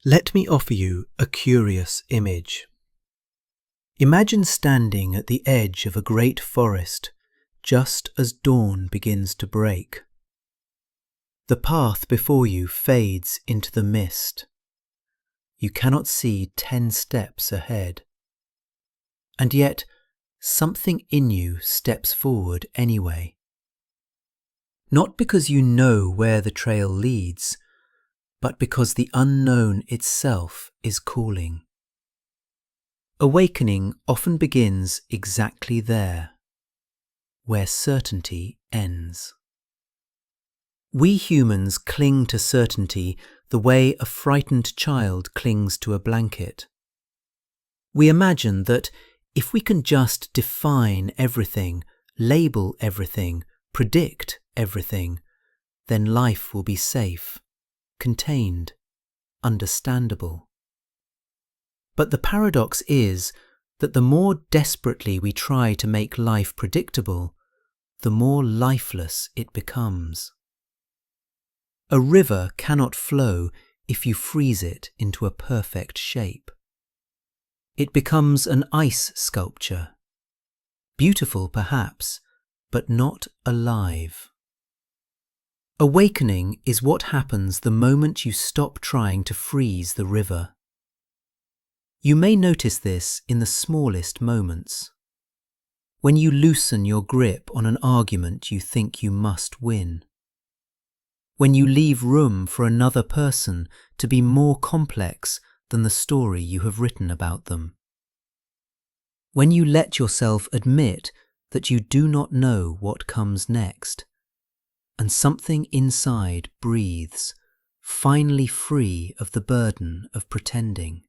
Let me offer you a curious image. Imagine standing at the edge of a great forest just as dawn begins to break. The path before you fades into the mist. You cannot see 10 steps ahead. And yet, something in you steps forward anyway. Not because you know where the trail leads, but because the unknown itself is calling. Awakening often begins exactly there, where certainty ends. We humans cling to certainty the way a frightened child clings to a blanket. We imagine that if we can just define everything, label everything, predict everything, then life will be safe, contained, understandable. But the paradox is that the more desperately we try to make life predictable, the more lifeless it becomes. A river cannot flow if you freeze it into a perfect shape. It becomes an ice sculpture, beautiful perhaps, but not alive. Awakening is what happens the moment you stop trying to freeze the river. You may notice this in the smallest moments. When you loosen your grip on an argument you think you must win. When you leave room for another person to be more complex than the story you have written about them. When you let yourself admit that you do not know what comes next, and something inside breathes, finally free of the burden of pretending.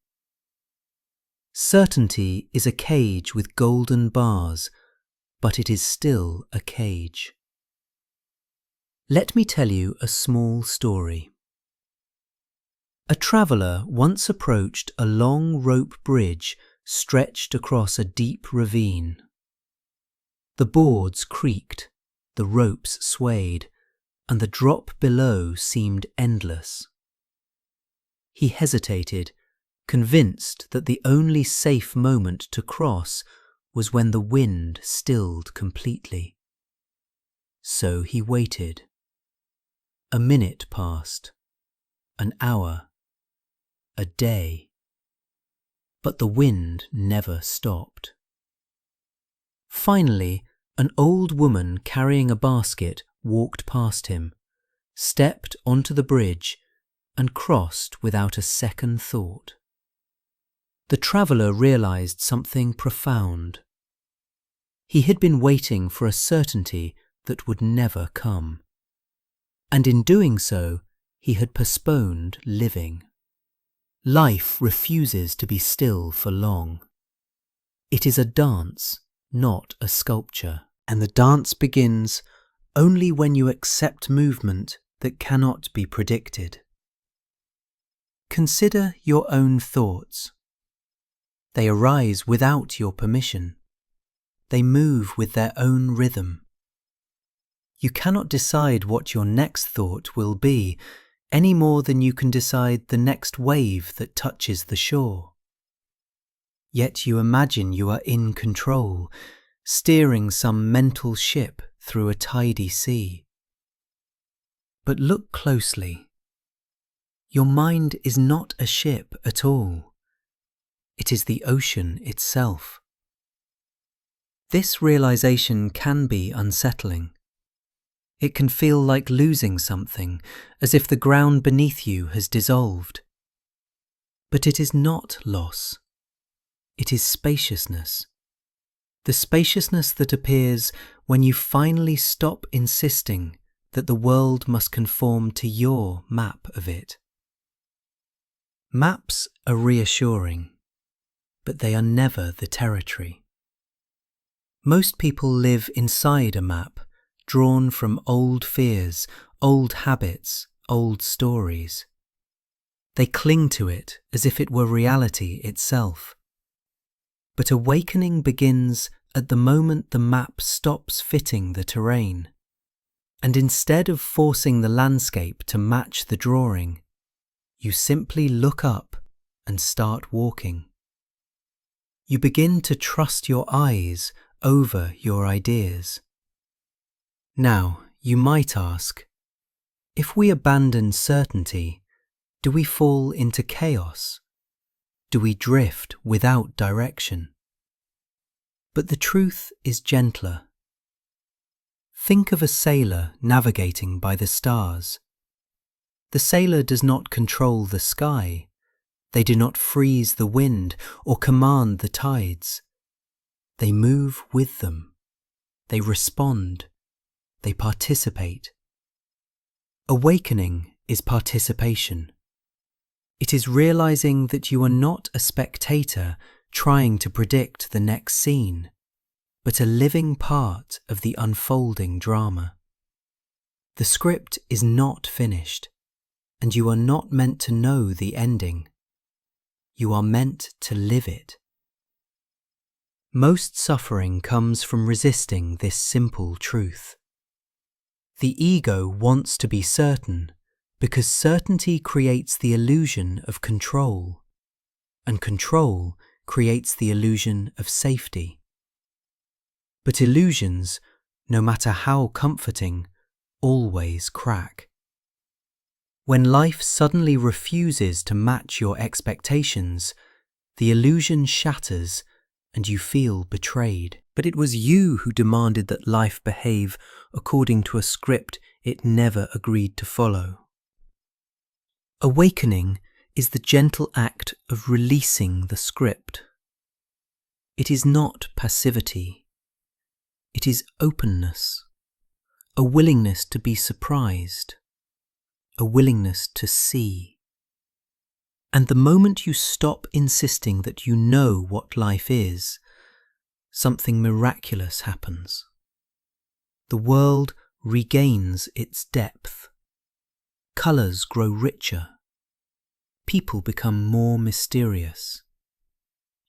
Certainty is a cage with golden bars, but it is still a cage. Let me tell you a small story. A traveller once approached a long rope bridge stretched across a deep ravine. The boards creaked, the ropes swayed, and the drop below seemed endless. He hesitated, convinced that the only safe moment to cross was when the wind stilled completely. So he waited. A minute passed, an hour, a day, but the wind never stopped. Finally, an old woman carrying a basket walked past him, stepped onto the bridge, and crossed without a second thought. The traveller realized something profound. He had been waiting for a certainty that would never come. And in doing so, he had postponed living. Life refuses to be still for long. It is a dance, not a sculpture, and the dance begins only when you accept movement that cannot be predicted. Consider your own thoughts. They arise without your permission. They move with their own rhythm. You cannot decide what your next thought will be any more than you can decide the next wave that touches the shore. Yet you imagine you are in control, steering some mental ship through a tidy sea. But look closely. Your mind is not a ship at all. It is the ocean itself. This realization can be unsettling. It can feel like losing something, as if the ground beneath you has dissolved. But it is not loss. It is spaciousness. The spaciousness that appears when you finally stop insisting that the world must conform to your map of it. Maps are reassuring, but they are never the territory. Most people live inside a map, drawn from old fears, old habits, old stories. They cling to it as if it were reality itself. But awakening begins at the moment the map stops fitting the terrain, and instead of forcing the landscape to match the drawing, You simply look up and start walking. You begin to trust your eyes over your ideas. Now, you might ask, if we abandon certainty, do we fall into chaos? Do we drift without direction? But the truth is gentler. Think of a sailor navigating by the stars. The sailor does not control the sky. They do not freeze the wind or command the tides. They move with them. They respond. They participate. Awakening is participation. It is realizing that you are not a spectator trying to predict the next scene, but a living part of the unfolding drama. The script is not finished, and you are not meant to know the ending. You are meant to live it. Most suffering comes from resisting this simple truth. The ego wants to be certain because certainty creates the illusion of control, and control creates the illusion of safety. But illusions, no matter how comforting, always crack. When life suddenly refuses to match your expectations, the illusion shatters and you feel betrayed. But it was you who demanded that life behave according to a script it never agreed to follow. Awakening is the gentle act of releasing the script. It is not passivity. It is openness, a willingness to be surprised, a willingness to see. And the moment you stop insisting that you know what life is, something miraculous happens. The world regains its depth. Colours grow richer. People become more mysterious.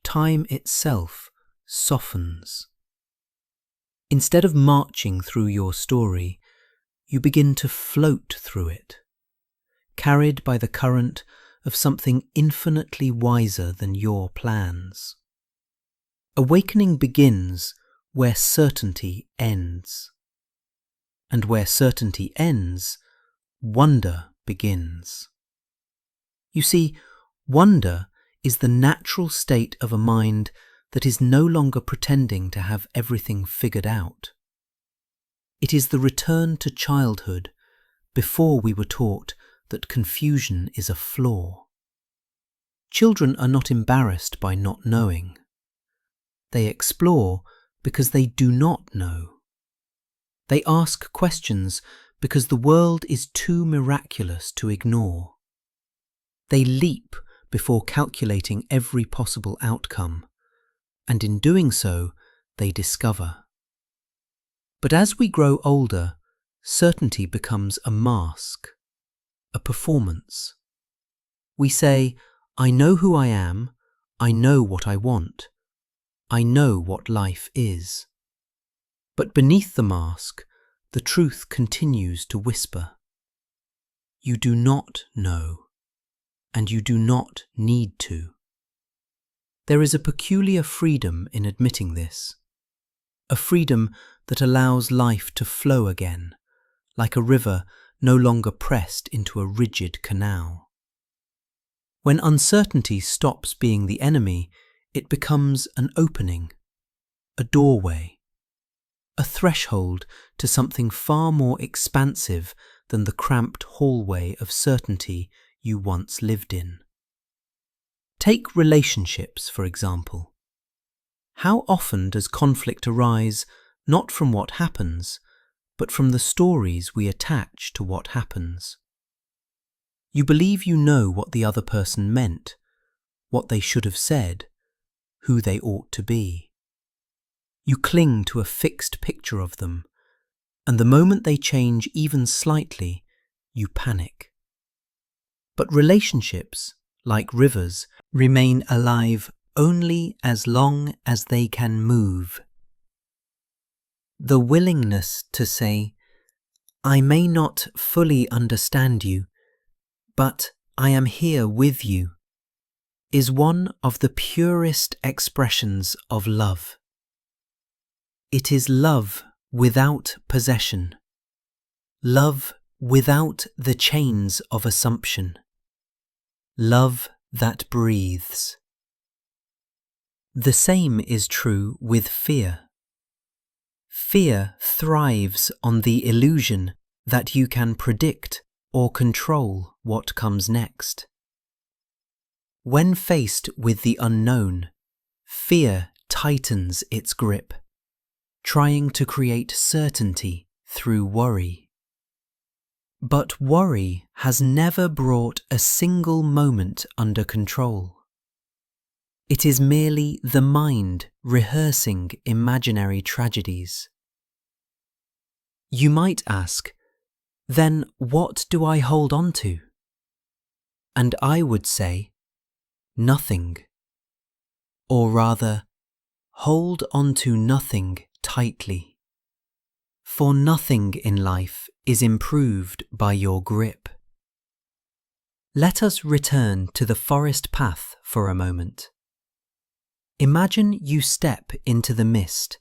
Time itself softens. Instead of marching through your story, you begin to float through it, carried by the current of something infinitely wiser than your plans. Awakening begins where certainty ends. And where certainty ends, wonder begins. You see, wonder is the natural state of a mind that is no longer pretending to have everything figured out. It is the return to childhood before we were taught that confusion is a flaw. Children are not embarrassed by not knowing. They explore because they do not know. They ask questions because the world is too miraculous to ignore. They leap before calculating every possible outcome, and in doing so, they discover. But as we grow older, certainty becomes a mask, a performance. We say, I know who I am, I know what I want, I know what life is. But beneath the mask, the truth continues to whisper. You do not know, and you do not need to. There is a peculiar freedom in admitting this, a freedom that allows life to flow again, like a river no longer pressed into a rigid canal. When uncertainty stops being the enemy, it becomes an opening, a doorway, a threshold to something far more expansive than the cramped hallway of certainty you once lived in. Take relationships, for example. How often does conflict arise not from what happens, but from the stories we attach to what happens? You believe you know what the other person meant, what they should have said, who they ought to be. You cling to a fixed picture of them, and the moment they change even slightly, you panic. But relationships, like rivers, remain alive only as long as they can move. The willingness to say, I may not fully understand you, but "I am here with you," is one of the purest expressions of love. It is love without possession, love without the chains of assumption, love that breathes. The same is true with fear. Fear thrives on the illusion that you can predict or control what comes next. When faced with the unknown, fear tightens its grip, trying to create certainty through worry. But worry has never brought a single moment under control. It is merely the mind rehearsing imaginary tragedies. You might ask, then what do I hold on to? And I would say, nothing. Or rather, hold on to nothing tightly. For nothing in life is improved by your grip. Let us return to the forest path for a moment. Imagine you step into the mist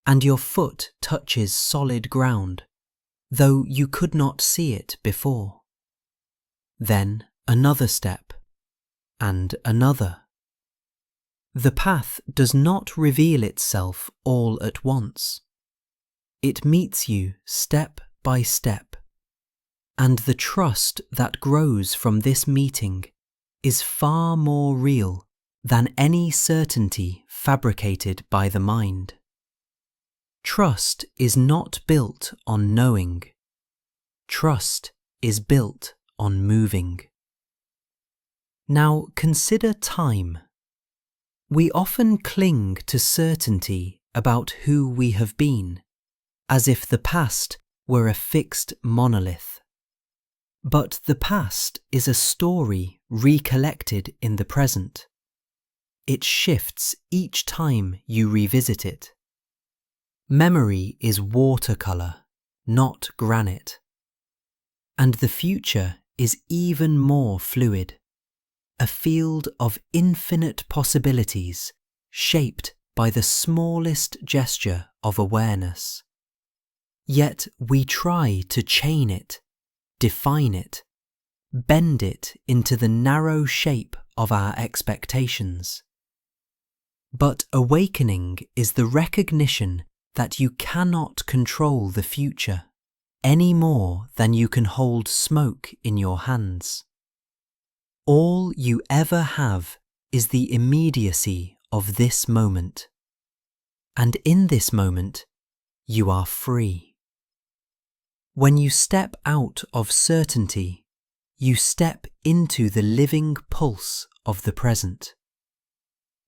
and your foot touches solid ground, though you could not see it before. Then another step, and another. The path does not reveal itself all at once. It meets you step by step, and the trust that grows from this meeting is far more real than any certainty fabricated by the mind. Trust is not built on knowing. Trust is built on moving. Now consider time. We often cling to certainty about who we have been, as if the past were a fixed monolith. But the past is a story recollected in the present. It shifts each time you revisit it. Memory is watercolour, not granite. And the future is even more fluid, a field of infinite possibilities shaped by the smallest gesture of awareness. Yet we try to chain it, define it, bend it into the narrow shape of our expectations. But awakening is the recognition that you cannot control the future any more than you can hold smoke in your hands. All you ever have is the immediacy of this moment. And in this moment, you are free. When you step out of certainty, you step into the living pulse of the present.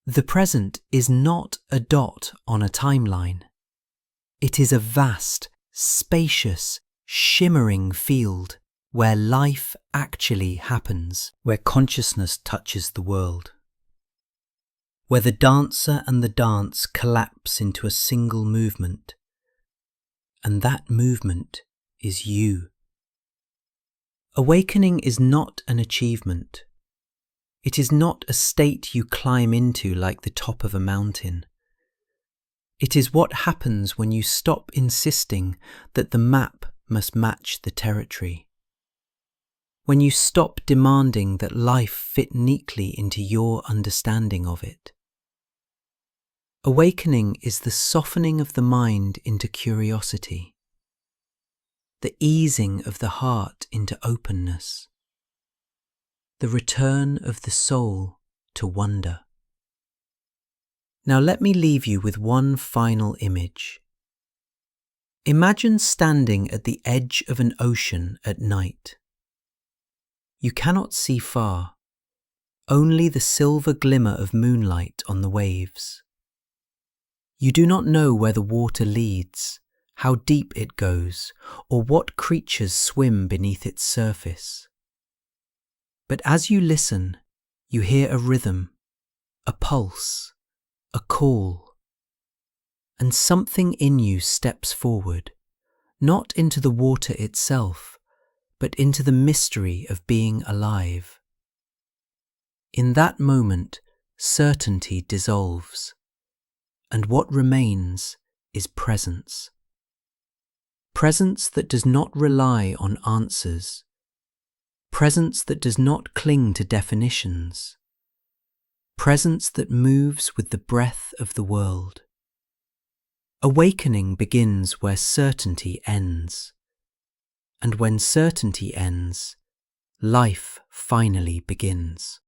The present is not a dot on a timeline. It is a vast, spacious, shimmering field where life actually happens, where consciousness touches the world, where the dancer and the dance collapse into a single movement, and that movement is you. Awakening is not an achievement. It is not a state you climb into like the top of a mountain. It is what happens when you stop insisting that the map must match the territory. When you stop demanding that life fit neatly into your understanding of it. Awakening is the softening of the mind into curiosity, the easing of the heart into openness, the return of the soul to wonder. Now let me leave you with one final image. Imagine standing at the edge of an ocean at night. You cannot see far, only the silver glimmer of moonlight on the waves. You do not know where the water leads, how deep it goes, or what creatures swim beneath its surface. But as you listen, you hear a rhythm, a pulse, a call, and something in you steps forward, not into the water itself, but into the mystery of being alive. In that moment, certainty dissolves, and what remains is presence. Presence that does not rely on answers. Presence that does not cling to definitions. Presence that moves with the breath of the world. Awakening begins where certainty ends. And when certainty ends, life finally begins.